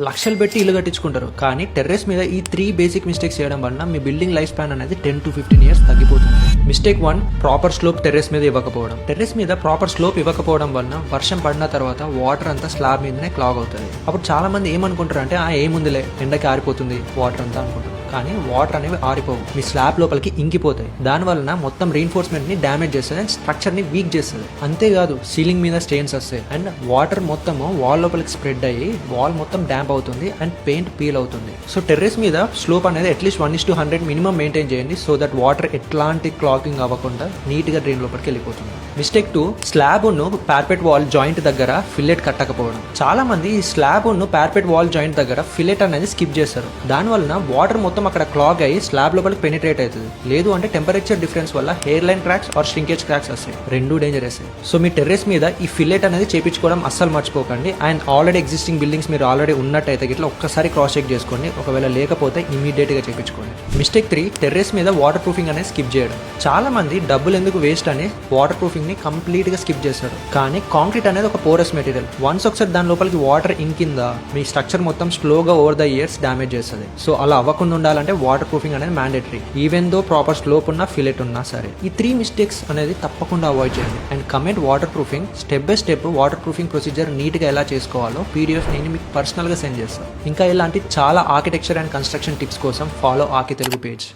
లక్షలు పెట్టి ఇల్లు కట్టించుకుంటారు కానీ టెర్రస్ మీద ఈ 3 బేసిక్ మిస్టేక్స్ చేయడం వలన మీ బిల్డింగ్ లైఫ్ స్పాన్ అనేది 10 to 15 ఇయర్స్ తగ్గిపోతుంది. మిస్టేక్ 1, ప్రాపర్ స్లోప్ టెర్రస్ మీద ఇవ్వకపోవడం. టెర్రస్ మీద ప్రాపర్ స్లోప్ ఇవ్వకపోవడం వలన వర్షం పడిన తర్వాత వాటర్ అంతా స్లాబ్ మీదనే క్లాగ్ అవుతుంది. అప్పుడు చాలా మంది ఏమనుకుంటారు అంటే ఏముందిలే ఎండకి ఆరిపోతుంది వాటర్ అంతా అనుకుంటారు. కానీ వాటర్ అనేవి ఆరిపోవు, మీ స్లాబ్ లోపలికి ఇంకిపోతాయి. దాని వలన మొత్తం రీఇన్ఫోర్స్మెంట్ ని డ్యామేజ్ చేస్తుంది అండ్ స్ట్రక్చర్ ని వీక్ చేస్తుంది. అంతేకాదు సీలింగ్ మీద స్టెయిన్స్ వస్తాయి అండ్ వాటర్ మొత్తము వాల్ లోపలికి స్ప్రెడ్ అయ్యి వాల్ మొత్తం డ్యాంప్ అవుతుంది అండ్ పెయింట్ పీల్ అవుతుంది. సో టెర్రస్ మీద స్లోప్ అనేది అట్లీస్ట్ 1:100 మినిమం మెయింటైన్ చేయండి సో దట్ వాటర్ ఎట్లాంటి క్లాగింగ్ అవ్వకుండా నీట్ గా డ్రైన్ లోపలికి వెళ్ళిపోతుంది. మిస్టేక్ 2, స్లాబ్ ను పార్పెట్ వాల్ జాయింట్ దగ్గర ఫిల్లెట్ కట్టకపోవడం. చాలా మంది ఈ స్లాబ్ ను పార్పెట్ వాల్ జాయింట్ దగ్గర ఫిల్లెట్ అనేది స్కిప్ చేస్తారు. దాని వలన వాటర్ మొత్తం అక్కడ క్లాగ్ అయ్యి స్లాబ్ లోపలికి పెనిట్రేట్ అవుతుంది. లేదు అంటే టెంపరేచర్ డిఫరెన్స్ వల్ల hairline cracks or shrinkage cracks వస్తాయి. రెండు డేంజరస్. సో మీ టెర్రస్ మీద ఈ ఫిల్లెట్ అనేది చేపించుకోవడం అస్సలు మర్చిపోకండి. అండ్ ఆల్రెడీ ఎగ్జిస్టింగ్ బిల్డింగ్స్ మీరు ఆల్రెడీ ఉన్నట్టయితే ఇట్లా ఒక్కసారి క్రాస్ చెక్ చేసుకోండి. ఒకవేళ లేకపోతే ఇమీడియట్ గా చేపించుకోండి. మిస్టేక్ 3, టెర్రస్ మీద వాటర్ ప్రూఫింగ్ అనేది స్కిప్ చేయడం. చాలా మంది డబ్బులు ఎందుకు వేస్ట్ అని వాటర్ ప్రూఫింగ్ ని కంప్లీట్ గా స్కిప్ చేస్తారు. కానీ కాంక్రీట్ అనేది ఒక పోరస్ మెటీరియల్. వన్స్ ఒకసారి దాని లోపలికి వాటర్ ఇంకిందా మీ స్ట్రక్చర్ మొత్తం స్లోగా ఓవర్ ద ఇయర్స్ డామేజ్ చేస్తుంది. సో అలా అవ్వకుండా ఉండాలంటే వాటర్ ప్రూఫింగ్ అనేది mandatory. Even though proper slope ఉన్నా ఫిలెట్ ఉన్నా సరే. ఈ 3 మిస్టేక్స్ అనేది తప్పకుండా అవాయిడ్ చేయండి. And comment waterproofing step by step waterproofing procedure neat గా ఎలా చేసుకోవాలో PDF నేను మీకు పర్సనల్ గా సెండ్ చేస్తాను. ఇంకా ఇలాంటి చాలా ఆర్కిటెక్చర్ అండ్ కన్స్ట్రక్షన్ టిప్స్ కోసం ఫాలో ఆకి తెలుగు పేజ్.